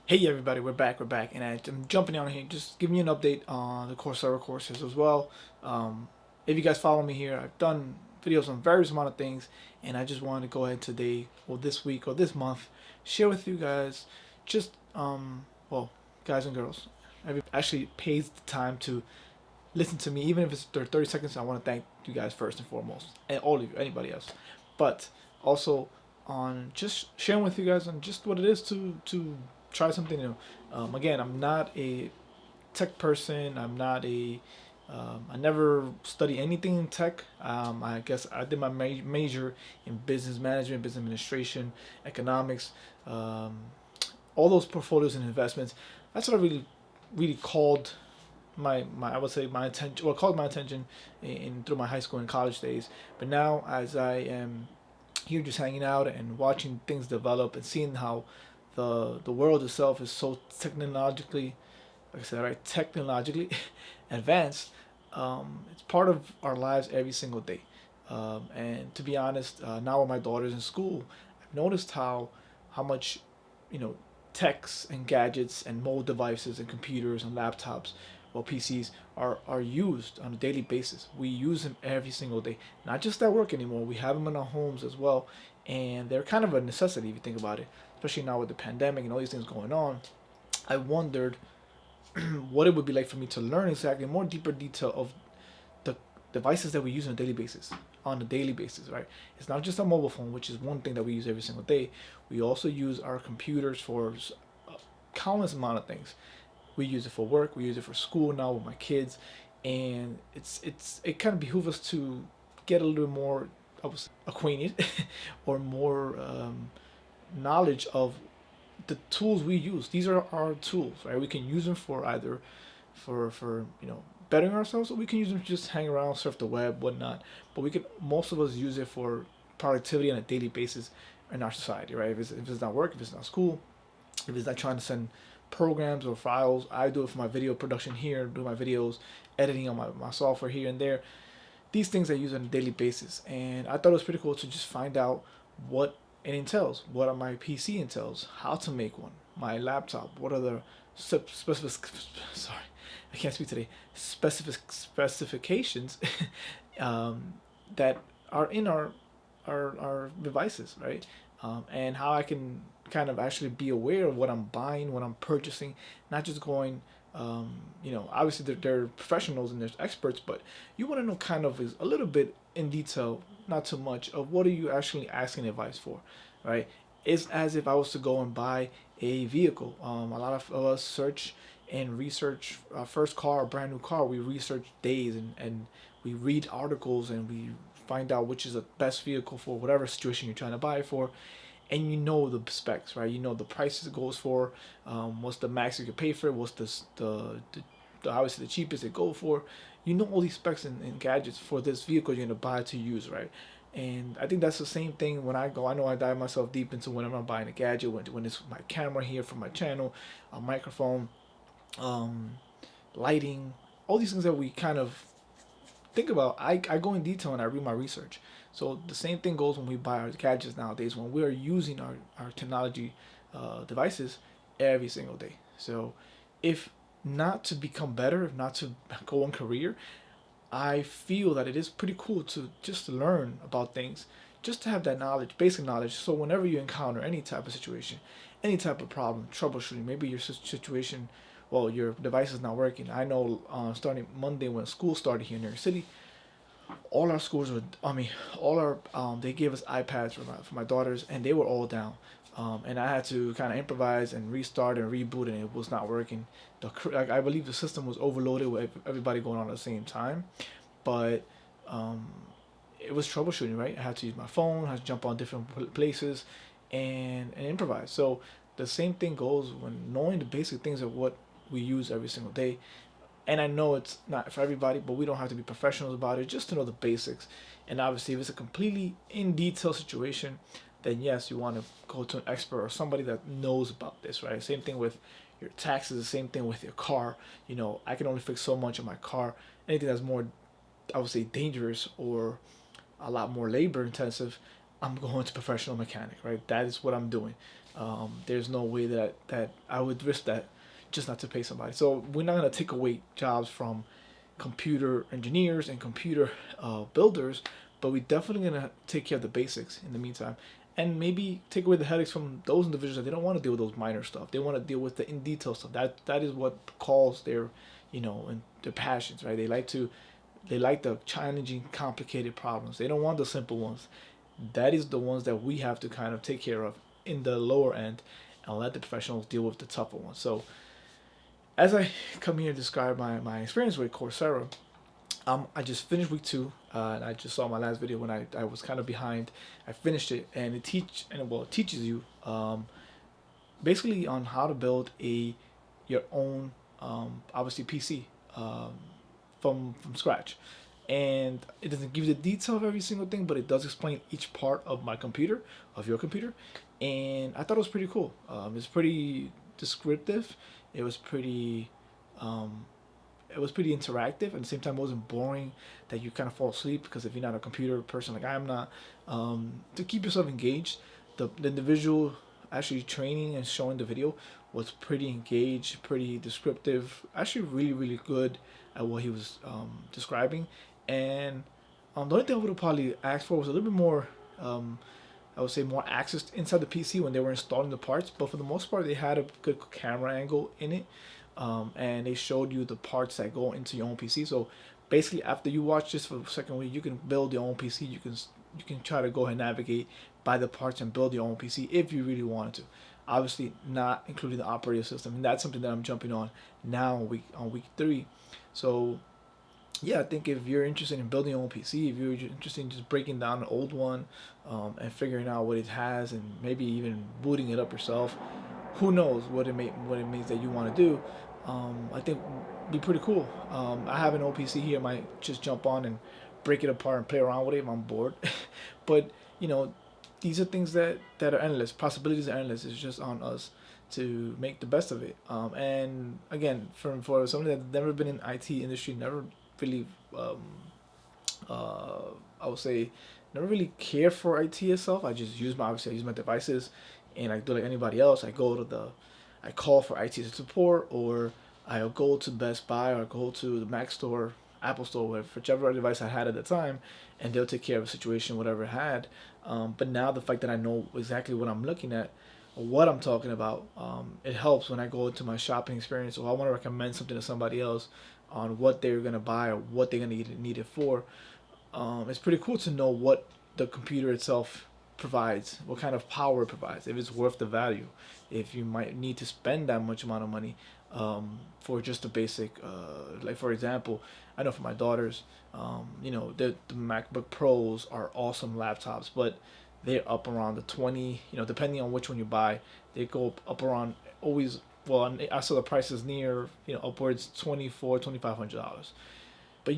Hey everybody, we're back, and I'm jumping on here, just giving you an update on the Coursera courses as well. If you guys follow me here, I've done videos on various amount of things, and I just wanted to go ahead today, or this week, or this month, share with you guys, just well, guys and girls, every actually pays the time to listen to me, even if it's 30 seconds. I want to thank you guys first and foremost, and all of you, anybody else, but also on just sharing with you guys on just what it is to try something new. Again, I'm not a tech person. I never study anything in tech. I guess I did my major in business management, business administration, economics, um, all those portfolios and investments. That's what I really called my I would say my attention, well, called my attention in through my high school and college days. But now, as I am here just hanging out and watching things develop and seeing how the world itself is so technologically, like I said, right, technologically advanced. It's part of our lives every single day. And to be honest, now with my daughters in school, I've noticed how much, you know, techs and gadgets and mobile devices and computers and laptops, well, PCs are used on a daily basis. We use them every single day. Not just at work anymore. We have them in our homes as well, and they're kind of a necessity if you think about it. Especially now with the pandemic and all these things going on, I wondered what it would be like for me to learn exactly more deeper detail of the devices that we use on a daily basis, right? It's not just a mobile phone, which is one thing that we use every single day. We also use our computers for countless amount of things. We use it for work. We use it for school now with my kids, and it kind of behooves us to get a little more, I was acquainted, or more knowledge of the tools we use. These are our tools, right? We can use them for either for bettering ourselves, or we can use them to just hang around, surf the web, whatnot. But we can most of us use it for productivity on a daily basis in our society, right? If it's not work, if it's not school, if it's not trying to send programs or files, I do it for my video production here, do my videos, editing on my software here and there. These things I use on a daily basis, and I thought it was pretty cool to just find out what it entails, what my PC entails, how to make one, my laptop, what are the specific, sorry, I can't speak today, specifications um, that are in our devices, right? And how I can kind of actually be aware of what I'm buying, what I'm purchasing, not just going. Obviously they're professionals and there's experts, but you want to know kind of is a little bit in detail, not too much, of what are you actually asking advice for, right? It's as if I was to go and buy a vehicle. A lot of us search and research our first car, a brand new car. We research days and we read articles and we find out which is the best vehicle for whatever situation you're trying to buy it for, and you know the specs, right? You know the prices it goes for, what's the max you can pay for it, what's the obviously the cheapest it go for. You know all these specs and gadgets for this vehicle you're gonna buy to use, right? And I think that's the same thing when I go. I know I dive myself deep into whenever I'm buying a gadget, when it's my camera here for my channel, a microphone, um, lighting, all these things that we kind of think about. I go in detail and I read my research. So the same thing goes when we buy our gadgets nowadays, when we are using our technology devices every single day. So if not to become better, if not to go on career, I feel that it is pretty cool to just learn about things, just to have that knowledge, basic knowledge. So whenever you encounter any type of situation, any type of problem, troubleshooting, maybe your situation, well, your device is not working. I know starting Monday when school started here in New York City, all our schools were, I mean, all our, they gave us iPads for my daughters, and they were all down. And I had to kind of improvise and restart and reboot, and it was not working. Like, I believe the system was overloaded with everybody going on at the same time, but um, it was troubleshooting, right? I had to use my phone, I had to jump on different places, and improvise. So the same thing goes when knowing the basic things of what we use every single day. And I know it's not for everybody, but we don't have to be professionals about it, just to know the basics. And obviously, if it's a completely in detail situation, then yes, you want to go to an expert or somebody that knows about this, right? Same thing with your taxes, the same thing with your car. I can only fix so much of my car. Anything that's more, I would say, dangerous or a lot more labor intensive, I'm going to professional mechanic, right? That is what I'm doing. There's no way that I would risk that just not to pay somebody. So we're not gonna take away jobs from computer engineers and computer builders, but we're definitely gonna take care of the basics in the meantime, and maybe take away the headaches from those individuals that they don't want to deal with those minor stuff. They want to deal with the in detail stuff. That is what calls their, and their passions, right? They like the challenging, complicated problems. They don't want the simple ones. That is the ones that we have to kind of take care of in the lower end, and let the professionals deal with the tougher ones. So as I come here to describe my experience with Coursera, I just finished week two, and I just saw my last video when I was kind of behind. I finished it, and it teaches you basically on how to build your own obviously PC from scratch. And it doesn't give you the detail of every single thing, but it does explain each part of my computer, of your computer, and I thought it was pretty cool. It's pretty descriptive. It was pretty um, it was pretty interactive. At the same time, it wasn't boring that you kind of fall asleep, because if you're not a computer person like I'm not, to keep yourself engaged, the individual actually training and showing the video was pretty engaged, pretty descriptive, actually really really good at what he was describing. And the only thing I would have probably asked for was a little bit more. I would say more access inside the PC when they were installing the parts, but for the most part, they had a good camera angle in it, and they showed you the parts that go into your own PC. So basically, after you watch this for the second week, you can build your own PC. You can try to go ahead and navigate, buy the parts, and build your own PC if you really wanted to. Obviously, not including the operating system, and that's something that I'm jumping on now on week three. So yeah, I think if you're interested in building your own PC, if you're interested in just breaking down an old one, and figuring out what it has, and maybe even booting it up yourself, who knows what it means that you want to do. I think be pretty cool. I have an old PC here. I might just jump on and break it apart and play around with it if I'm bored. But you know, these are things that are endless. Possibilities are endless. It's just on us to make the best of it. And again, for somebody that's never been in IT industry, never really, uh, I would say, never really care for IT itself. I just obviously I use my devices, and I do like anybody else. I call for IT support, or I'll go to Best Buy, or go to the Mac store, Apple store, whichever device I had at the time, and they'll take care of the situation, whatever I had. But now the fact that I know exactly what I'm looking at, what I'm talking about, it helps when I go into my shopping experience, or I want to recommend something to somebody else on what they're gonna buy or what they're gonna need it for. It's pretty cool to know what the computer itself provides, what kind of power it provides, if it's worth the value, if you might need to spend that much amount of money for just a basic, like for example, I know for my daughters, the MacBook Pros are awesome laptops, but they're up around the 20, depending on which one you buy, they go up around always. Well, I saw the prices near, upwards $2,400, $2,500. But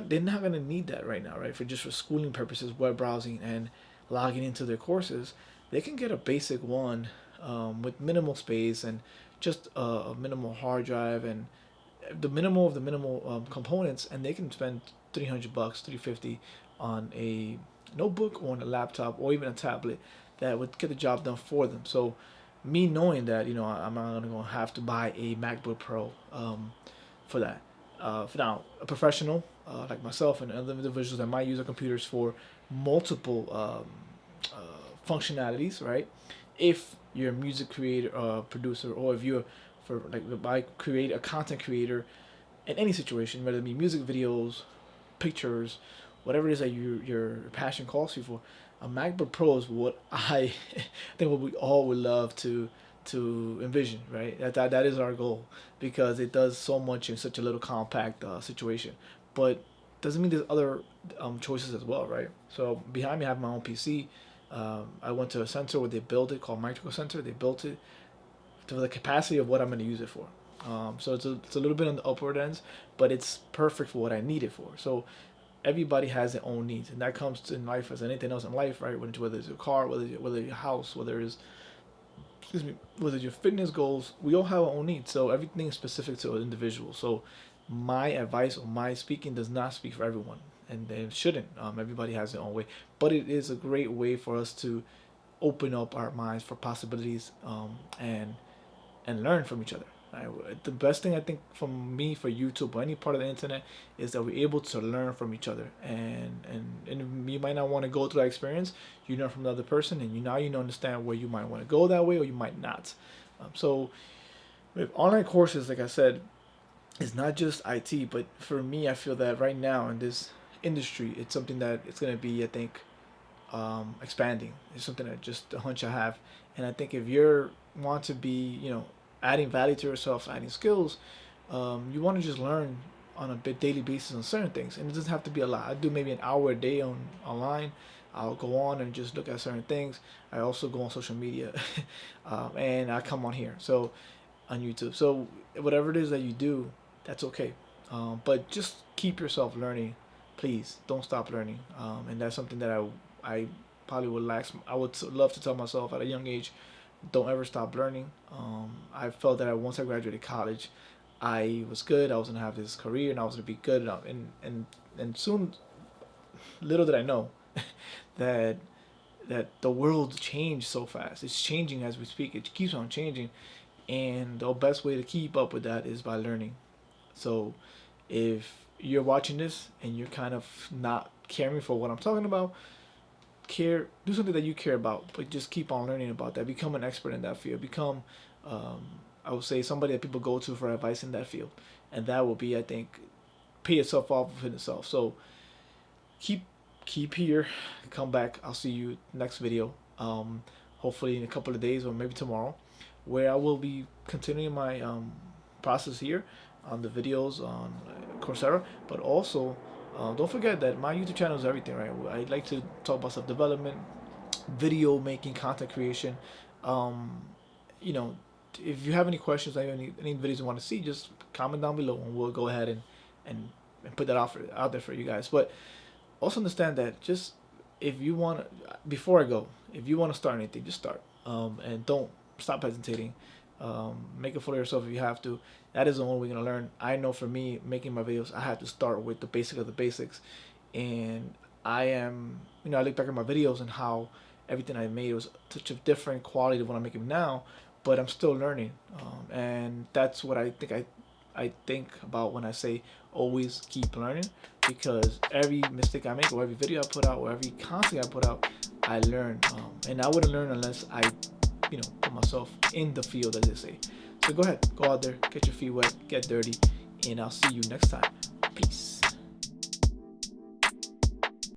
they're not gonna need that right now, right? For schooling purposes, web browsing and logging into their courses, they can get a basic one, with minimal space and just a minimal hard drive and the minimal of the minimal components, and they can spend $300, 350 on a notebook or on a laptop or even a tablet that would get the job done for them. So me knowing that, I'm not gonna have to buy a MacBook Pro for that. For now, a professional like myself and other individuals that might use their computers for multiple functionalities, right? If you're a music creator, producer, or if you're for like I create a content creator in any situation, whether it be music videos, pictures, whatever it is that your passion calls you for, a MacBook Pro is what I think what we all would love to envision, right? That is our goal, because it does so much in such a little compact situation. But doesn't mean there's other choices as well, right? So behind me, I have my own PC. I went to a center where they built it called Micro Center. They built it to the capacity of what I'm going to use it for. So it's a little bit on the upward ends, but it's perfect for what I need it for. So everybody has their own needs, and that comes to in life as anything else in life, right? Whether it's your car, whether your house, whether it's whether it's your fitness goals, we all have our own needs. So everything is specific to an individual. So my advice or my speaking does not speak for everyone, and it shouldn't. Everybody has their own way, but it is a great way for us to open up our minds for possibilities, and learn from each other. The best thing I think from me for YouTube or any part of the internet is that we're able to learn from each other, and you might not want to go through that experience. You learn from the other person, and you understand where you might want to go that way or you might not. So with online courses, like I said, it's not just IT, but for me, I feel that right now in this industry, it's something that it's gonna be, I think, expanding. It's something that just a hunch I have, and I think if you want to be, adding value to yourself, adding skills, you want to just learn on a bit daily basis on certain things, and it doesn't have to be a lot. I do maybe an hour a day on online. I'll go on and just look at certain things. I also go on social media, and I come on here, so on YouTube. So whatever it is that you do, that's okay. But just keep yourself learning, please. Don't stop learning, and that's something that I probably would I would love to tell myself at a young age. Don't ever stop learning. I felt that once I graduated college, I was good. I was gonna have this career, and I was gonna be good. And soon, little did I know that the world changed so fast. It's changing as we speak. It keeps on changing, and the best way to keep up with that is by learning. So, if you're watching this and you're kind of not caring for what I'm talking about, do something that you care about, but just keep on learning about that. Become an expert in that field. Become, I would say, somebody that people go to for advice in that field, and that will be, I think, pay itself off within itself. So keep here, come back. I'll see you next video, hopefully in a couple of days or maybe tomorrow, where I will be continuing my process here on the videos on Coursera, but also don't forget that my YouTube channel is everything, right? I like to talk about self-development, video making, content creation. You know, if you have any questions, any videos you want to see, just comment down below, and we'll go ahead and put that out there for you guys. But also understand that just if you want, before I go, if you want to start anything, just start, and don't stop hesitating. Make it for yourself if you have to. That is the only way you're gonna learn. I know for me, making my videos, I had to start with the basic of the basics, and I look back at my videos and how everything I made was such a different quality than what I'm making now, but I'm still learning, and that's what I think about when I say always keep learning, because every mistake I make, or every video I put out, or every content I put out, I learn, and I wouldn't learn unless I put myself in the field, as they say. So go ahead, go out there, get your feet wet, get dirty, and I'll see you next time. Peace.